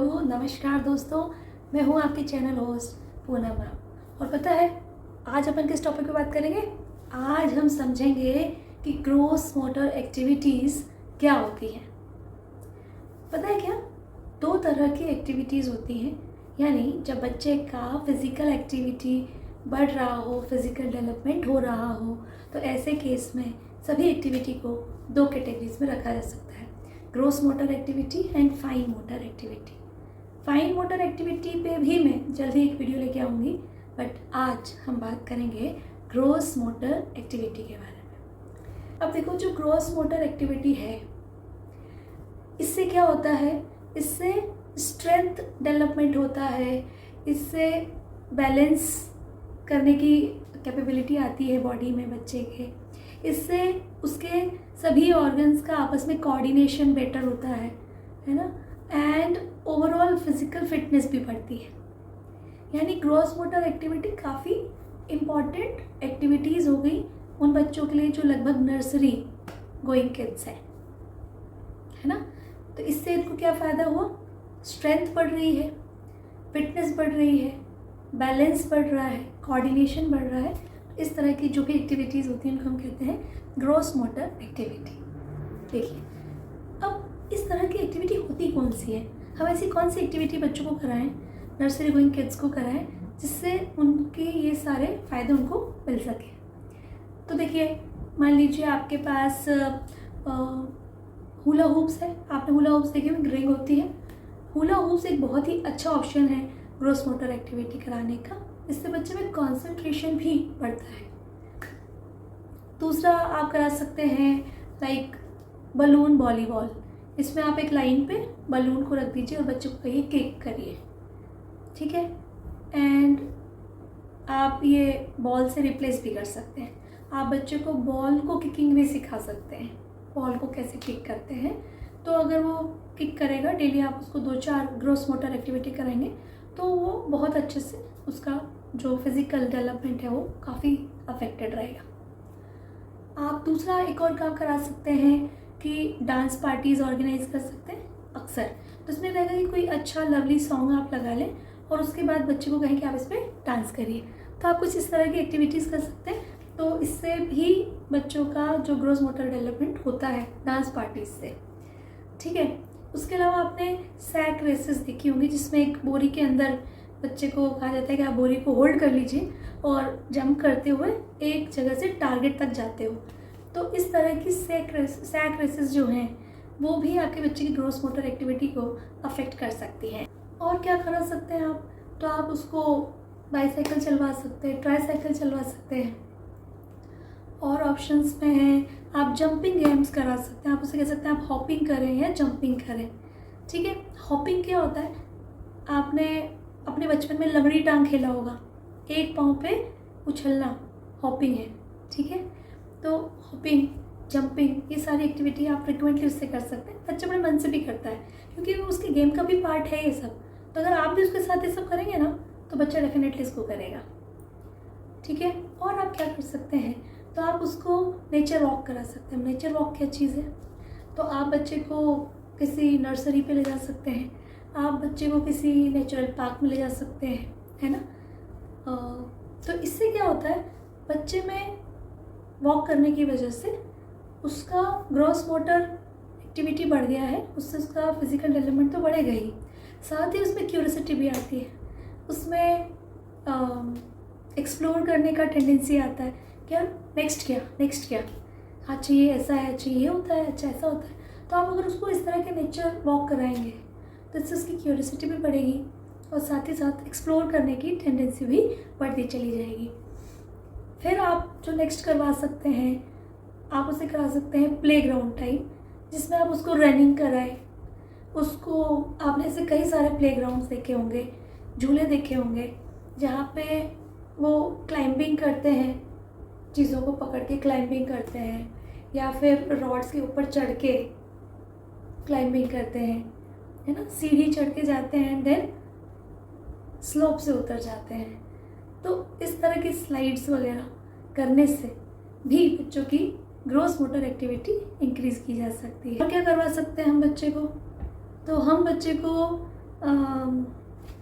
Hello नमस्कार दोस्तों, मैं हूँ आपकी चैनल होस्ट पूनम मैम। और पता है आज अपन किस टॉपिक पे बात करेंगे? आज हम समझेंगे कि ग्रॉस मोटर एक्टिविटीज़ क्या होती हैं। पता है क्या? दो तरह की एक्टिविटीज़ होती हैं, यानी जब बच्चे का फिज़िकल एक्टिविटी बढ़ रहा हो, फिज़िकल डेवलपमेंट हो रहा हो, तो ऐसे केस में सभी एक्टिविटी को दो कैटेगरीज में रखा जा सकता है, gross motor activity and fine motor activity. Fine motor activity पे भी मैं जल्दी एक वीडियो लेके आऊँगी, बट आज हम बात करेंगे ग्रॉस मोटर एक्टिविटी के बारे में। अब देखो, जो ग्रॉस मोटर एक्टिविटी है, इससे क्या होता है? इससे स्ट्रेंथ डेवलपमेंट होता है, इससे बैलेंस करने की कैपेबिलिटी आती है बॉडी में बच्चे के, इससे उसके सभी ऑर्गन्स का आपस में कोऑर्डिनेशन बेटर होता है ना, एंड ओवरऑल फिजिकल फिटनेस भी बढ़ती है। यानी ग्रॉस मोटर एक्टिविटी काफ़ी इम्पॉर्टेंट एक्टिविटीज़ हो गई उन बच्चों के लिए जो लगभग नर्सरी गोइंग किड्स है ना। तो इससे इनको क्या फ़ायदा हुआ? स्ट्रेंथ बढ़ रही है, फिटनेस बढ़ रही है, बैलेंस बढ़ रहा है, कोऑर्डिनेशन बढ़ रहा है। इस तरह की जो भी एक्टिविटीज़ होती हैं उनको हम कहते हैं ग्रॉस मोटर एक्टिविटी। देखिए, अब इस तरह की एक्टिविटी होती कौन सी है? हम ऐसी कौन सी एक्टिविटी बच्चों को कराएं, नर्सरी गोइंग किड्स को कराएं, जिससे उनके ये सारे फ़ायदे उनको मिल सके। तो देखिए, मान लीजिए आपके पास हुला हूप्स है। आपने हुला हूप्स देखे हुए, रिंग होती है। हुला हूप्स एक बहुत ही अच्छा ऑप्शन है ग्रॉस मोटर एक्टिविटी कराने का। इससे बच्चे में कंसंट्रेशन भी बढ़ता है। दूसरा आप करा सकते हैं लाइक बलून वॉलीबॉल। इसमें आप एक लाइन पे बलून को रख दीजिए और बच्चे को कहिए किक करिए, ठीक है। एंड आप ये बॉल से रिप्लेस भी कर सकते हैं। आप बच्चे को बॉल को किकिंग भी सिखा सकते हैं, बॉल को कैसे किक करते हैं। तो अगर वो किक करेगा डेली, आप उसको 2-4 ग्रॉस मोटर एक्टिविटी कराएंगे तो वो बहुत अच्छे से उसका जो फिज़िकल डेवलपमेंट है वो काफ़ी अफेक्टेड रहेगा। आप दूसरा एक और काम करा सकते हैं कि डांस पार्टीज़ ऑर्गेनाइज कर सकते हैं अक्सर। तो इसमें रहेगा कि कोई अच्छा लवली सॉन्ग आप लगा लें और उसके बाद बच्चे को कहें कि आप इस पर डांस करिए। तो आप कुछ इस तरह की एक्टिविटीज़ कर सकते हैं। तो इससे भी बच्चों का जो ग्रॉस मोटर डेवलपमेंट होता है डांस पार्टीज से, ठीक है। उसके अलावा आपने सैक रेसेस देखी होंगी, जिसमें एक बोरी के अंदर बच्चे को कहा जाता है कि आप बोरी को होल्ड कर लीजिए और जंप करते हुए एक जगह से टारगेट तक जाते हो। तो इस तरह की सैक रेसेस जो हैं वो भी आपके बच्चे की ग्रॉस मोटर एक्टिविटी को अफेक्ट कर सकती हैं। और क्या करा सकते हैं आप? तो आप उसको बाईसाइकिल चलवा सकते हैं, ट्राईसाइकिल चलवा सकते हैं। और ऑप्शंस में हैं, आप जंपिंग गेम्स करा सकते हैं। आप उसे कह सकते हैं आप हॉपिंग करें या जंपिंग करें, ठीक है। हॉपिंग क्या होता है? आपने अपने बचपन में लंगड़ी टांग खेला होगा, एक पाँव पे उछलना हॉपिंग है, ठीक है। तो हॉपिंग, जंपिंग, ये सारी एक्टिविटी आप फ्रिक्वेंटली उससे कर सकते हैं। बच्चा बड़े मन से भी करता है क्योंकि वो उसके गेम का भी पार्ट है ये सब। तो अगर आप भी उसके साथ ये सब करेंगे ना तो बच्चा डेफिनेटली इसको करेगा, ठीक है। और आप क्या कर सकते हैं? तो आप उसको नेचर वॉक करा सकते हैं। नेचर वॉक क्या चीज़ है? तो आप बच्चे को किसी नर्सरी पे ले जा सकते हैं, आप बच्चे को किसी नेचुरल पार्क में ले जा सकते हैं, है ना। तो इससे क्या होता है? बच्चे में वॉक करने की वजह से उसका ग्रॉस मोटर एक्टिविटी बढ़ गया है, उससे उसका फिज़िकल डेवलपमेंट तो बढ़ेगा ही, साथ ही उसमें क्यूरियोसिटी भी आती है, उसमें एक्सप्लोर करने का टेंडेंसी आता है। क्या नेक्स्ट क्या, नेक्स्ट क्या, अच्छा ये ऐसा है, अच्छा ये होता है, अच्छा ऐसा होता है। तो आप अगर उसको इस तरह के नेचर वॉक कराएंगे तो इससे उसकी क्यूरियोसिटी भी बढ़ेगी और साथ ही साथ एक्सप्लोर करने की टेंडेंसी भी बढ़ती चली जाएगी। फिर आप जो नेक्स्ट करवा सकते हैं, आप उसे करा सकते हैं प्लेग्राउंड टाइप, जिसमें आप उसको रनिंग कराएं। उसको आपने ऐसे कई सारे प्लेग्राउंड्स देखे होंगे, झूले देखे होंगे, जहाँ पे वो क्लाइंबिंग करते हैं, चीज़ों को पकड़ के क्लाइंबिंग करते हैं, या फिर रॉड्स के ऊपर चढ़ के क्लाइंबिंग करते हैं, है ना। सीढ़ी चढ़ के जाते हैं, देन स्लोप से उतर जाते हैं। तो इस तरह की स्लाइड्स वगैरह करने से भी बच्चों की ग्रॉस मोटर एक्टिविटी इंक्रीज़ की जा सकती है। और क्या करवा सकते हैं हम बच्चे को? तो हम बच्चे को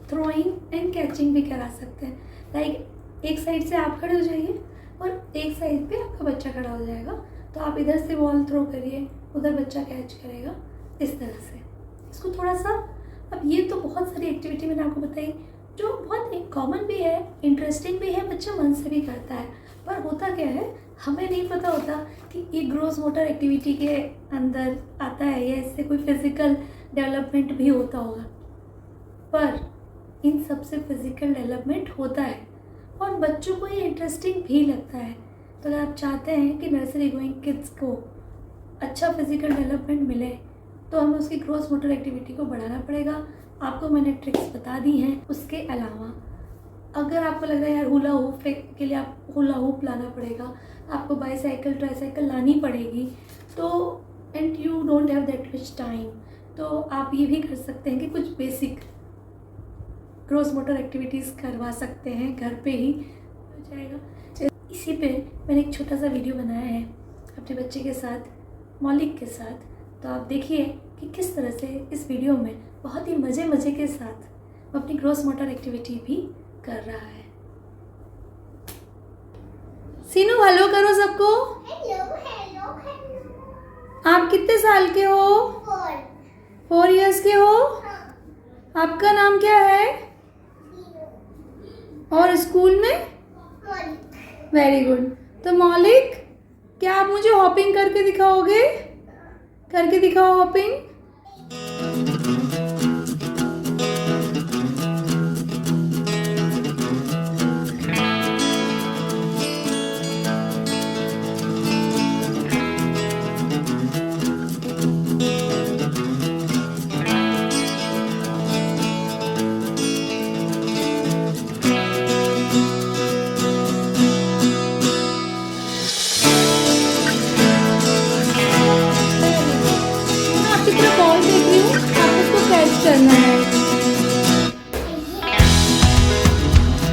थ्रोइंग एंड कैचिंग भी करा सकते हैं। लाइक एक साइड से आप खड़े हो जाइए और एक साइड पे आपका बच्चा खड़ा हो जाएगा, तो आप इधर से बॉल थ्रो करिए, उधर बच्चा कैच करेगा, इस तरह से। इसको थोड़ा सा, अब ये तो बहुत सारी एक्टिविटी मैंने आपको बताई जो बहुत एक कॉमन भी है, इंटरेस्टिंग भी है, बच्चा मन से भी करता है। पर होता क्या है, हमें नहीं पता होता कि ये ग्रॉस मोटर एक्टिविटी के अंदर आता है या इससे कोई फिज़िकल डेवलपमेंट भी होता होगा। पर इन सब से फिज़िकल डेवलपमेंट होता है और बच्चों को ये इंटरेस्टिंग भी लगता है। तो अगर आप चाहते हैं कि नर्सरी गोइंग किड्स को अच्छा फिज़िकल डेवलपमेंट मिले तो हमें उसकी ग्रॉस मोटर एक्टिविटी को बढ़ाना पड़ेगा। आपको मैंने ट्रिक्स बता दी हैं। उसके अलावा अगर आपको लग रहा है यार हुला हुप के लिए आप हुला हुप लाना पड़ेगा, आपको बाईसाइकिल ट्राईसाइकिल लानी पड़ेगी, तो and you don't have that much time, तो आप ये भी कर सकते हैं कि कुछ बेसिक ग्रॉस मोटर एक्टिविटीज़ करवा सकते हैं, घर पे ही हो जाएगा। इसी पे मैंने एक छोटा सा वीडियो बनाया है अपने बच्चे के साथ, मौलिक के साथ, तो आप देखिए कि किस तरह से इस वीडियो में बहुत ही मज़े के साथ वो अपनी ग्रॉस मोटर एक्टिविटी भी कर रहा है। सीनू हेलो करो सबको। Hello hello hello. आप कितने साल के हो? 4 इयर्स के हो? हाँ। आपका नाम क्या है? और स्कूल में? मौलिक। Very good. तो मौलिक, क्या आप मुझे हॉपिंग करके दिखाओगे? करके दिखाओ हॉपिंग। बॉल देख रही हूँ, आप उसको कैच करना है,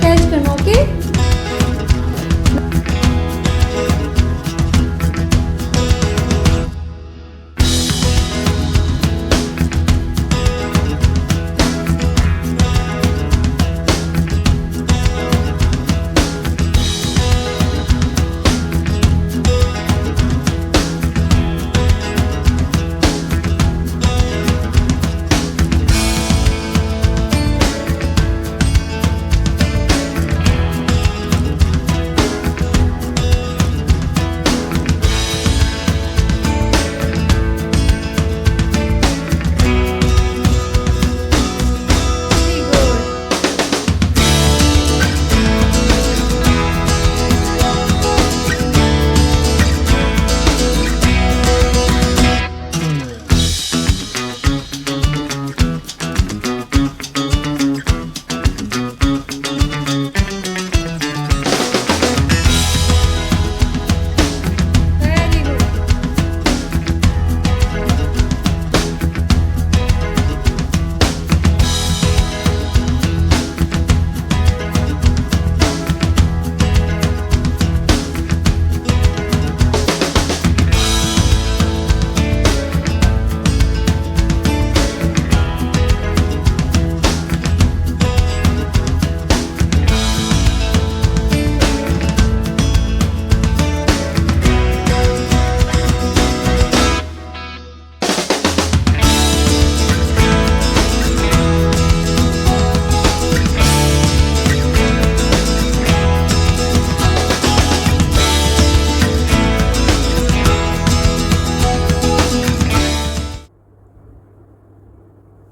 कैच करना, ओके?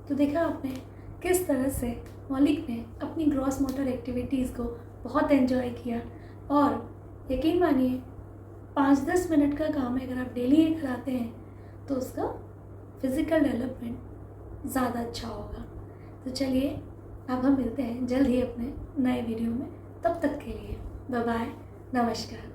तो देखा आपने किस तरह से मौलिक ने अपनी ग्रॉस मोटर एक्टिविटीज़ को बहुत एंजॉय किया। और यकीन मानिए 5-10 मिनट का काम है, अगर आप डेली ये कराते हैं तो उसका फिज़िकल डेवलपमेंट ज़्यादा अच्छा होगा। तो चलिए अब हम मिलते हैं जल्द ही अपने नए वीडियो में, तब तक के लिए बाय बाय, नमस्कार।